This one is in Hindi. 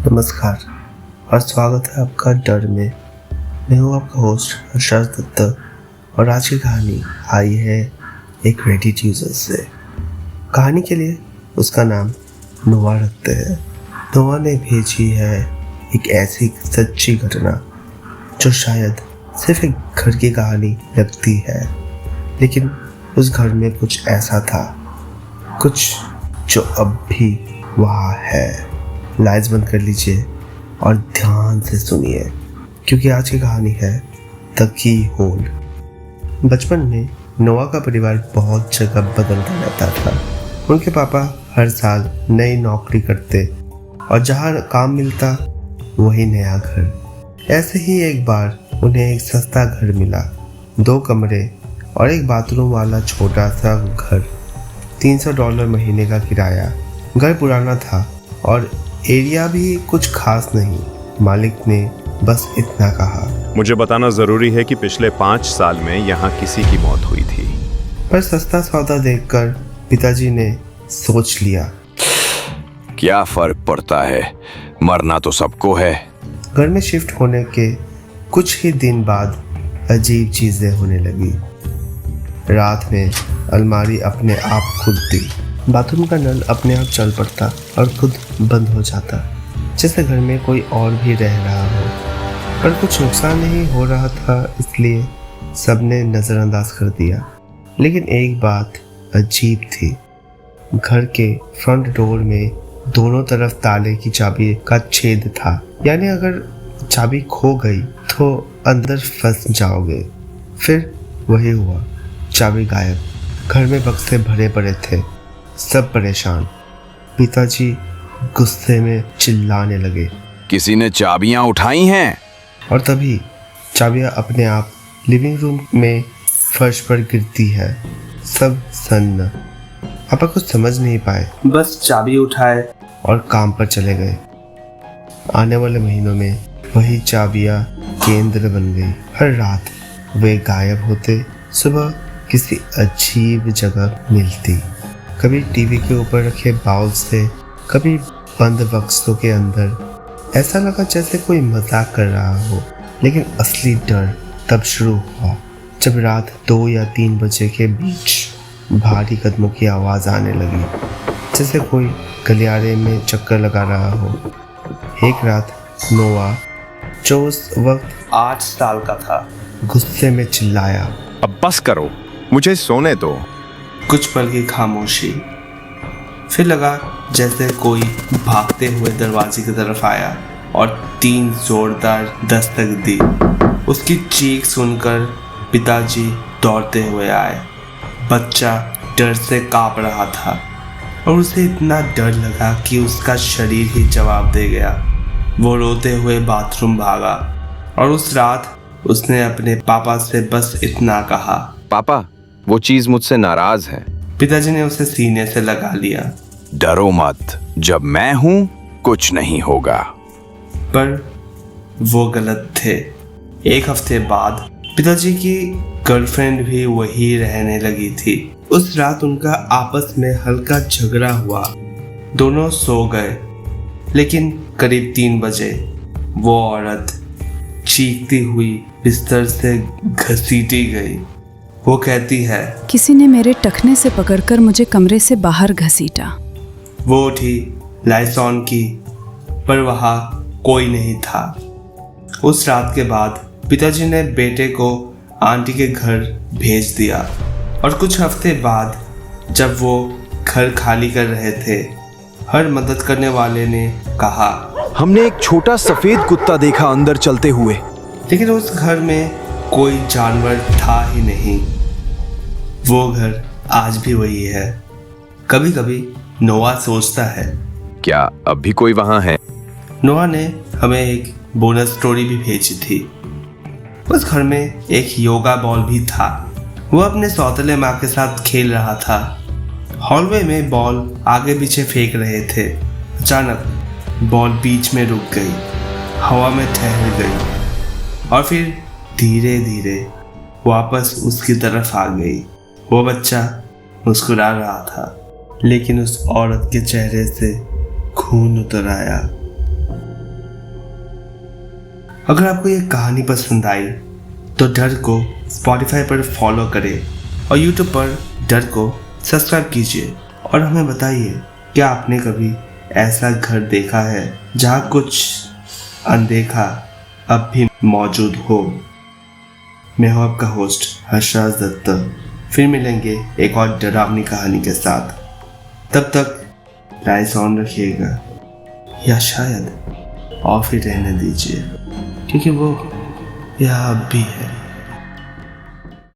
नमस्कार और स्वागत है आपका डर में। मैं हूँ आपका होस्ट हर्षद दत्त और आज की कहानी आई है एक रेडिट यूजर से। कहानी के लिए उसका नाम नोआ रखते हैं। नोआ ने भेजी है एक ऐसी सच्ची घटना जो शायद सिर्फ एक घर की कहानी लगती है, लेकिन उस घर में कुछ ऐसा था, कुछ जो अब भी वहाँ है। लाइट्स बंद कर लीजिए और ध्यान से सुनिए, क्योंकि आज की कहानी है द की होल। बचपन में नोआ का परिवार बहुत जगह बदलता रहता था। उनके पापा हर साल नई नौकरी करते और जहाँ काम मिलता वही नया घर। ऐसे ही एक बार उन्हें एक सस्ता घर मिला, 2 कमरे और एक बाथरूम वाला छोटा सा घर। $300 महीने का किराया। घर पुराना था और एरिया भी कुछ खास नहीं। मालिक ने बस इतना कहा, मुझे बताना जरूरी है कि पिछले 5 साल में यहाँ किसी की मौत हुई थी। पर सस्ता सौदा देखकर पिताजी ने सोच लिया, क्या फर्क पड़ता है, मरना तो सबको है। घर में शिफ्ट होने के कुछ ही दिन बाद अजीब चीजें होने लगी। रात में अलमारी अपने आप खुलती, बाथरूम का नल अपने आप चल पड़ता और खुद बंद हो जाता, जैसे घर में कोई और भी रह रहा हो। पर कुछ नुकसान नहीं हो रहा था, इसलिए सबने नज़रअंदाज कर दिया। लेकिन एक बात अजीब थी, घर के फ्रंट डोर में दोनों तरफ ताले की चाबी का छेद था। यानी अगर चाबी खो गई तो अंदर फंस जाओगे। फिर वही हुआ, चाबी गायब। घर में बक्से भरे पड़े थे, सब परेशान। पिताजी गुस्से में चिल्लाने लगे, किसी ने चाबियां उठाई हैं। और तभी चाबियां अपने आप लिविंग रूम में फर्श पर गिरती है। सब सन्न। पापा कुछ समझ नहीं पाए, बस चाबी उठाए और काम पर चले गए। आने वाले महीनों में वही चाबियां केंद्र बन गई। हर रात वे गायब होते, सुबह किसी अजीब जगह मिलती। कभी टीवी के ऊपर रखे बाउल से, कभी बंद बक्सों के अंदर। ऐसा लगा जैसे कोई मजाक कर रहा हो। लेकिन असली डर तब शुरू हुआ जब रात 2 या 3 बजे के बीच भारी कदमों की आवाज़ आने लगी, जैसे कोई गलियारे में चक्कर लगा रहा हो। एक रात नोआ, जो उस वक्त 8 साल का था, गुस्से में चिल्लाया, अब बस करो, मुझे सोने दो। कुछ पल की खामोशी, फिर लगा जैसे कोई भागते हुए दरवाजे की तरफ आया और 3 जोरदार दस्तक दी। उसकी चीख सुनकर पिताजी दौड़ते हुए आए। बच्चा डर से कांप रहा था और उसे इतना डर लगा कि उसका शरीर ही जवाब दे गया। वो रोते हुए बाथरूम भागा और उस रात उसने अपने पापा से बस इतना कहा, पापा, वो चीज मुझसे नाराज है। पिताजी ने उसे सीने से लगा लिया। डरो मत, जब मैं हूं कुछ नहीं होगा। पर वो गलत थे। एक हफ्ते बाद पिताजी की गर्लफ्रेंड भी वही रहने लगी थी। उस रात उनका आपस में हल्का झगड़ा हुआ। दोनों सो गए, लेकिन करीब 3 बजे वो औरत चीखती हुई बिस्तर से घसीटी गई। वो कहती है, किसी ने मेरे टखने से पकड़कर मुझे कमरे से बाहर घसीटा। वो उठी, लाइट्स ऑन की, पर वहाँ कोई नहीं था। उस रात के बाद पिताजी ने बेटे को आंटी के घर भेज दिया और कुछ हफ्ते बाद जब वो घर खाली कर रहे थे, हर मदद करने वाले ने कहा, हमने एक छोटा सफेद कुत्ता देखा अंदर चलते हुए। लेकिन उस घर में कोई जानवर था ही नहीं। वो घर आज भी वही है। कभी कभी नोआ सोचता है, क्या अब भी कोई वहां है? नोआ ने हमें एक बोनस स्टोरी भी भेजी थी। उस घर में एक योगा बॉल भी था। वो अपने सौतेले माँ के साथ खेल रहा था। हॉलवे में बॉल आगे पीछे फेंक रहे थे। अचानक बॉल बीच में रुक गई, हवा में ठहर गई और फिर धीरे धीरे वापस उसकी तरफ आ गई। वो बच्चा मुस्कुरा रहा था, लेकिन उस औरत के चेहरे से खून उतर आया। अगर आपको ये कहानी पसंद आई तो डर को स्पॉटिफाई पर फॉलो करें और यूट्यूब पर डर को सब्सक्राइब कीजिए और हमें बताइए क्या आपने कभी ऐसा घर देखा है जहाँ कुछ अनदेखा अब भी मौजूद हो। मैं हूँ आपका होस्ट हर्षराज दत्त। फिर मिलेंगे एक और डरावनी कहानी के साथ। तब तक लाइट्स ऑन रखिएगा या शायद ऑफ ही रहने दीजिए क्योंकि वो यह अब भी है।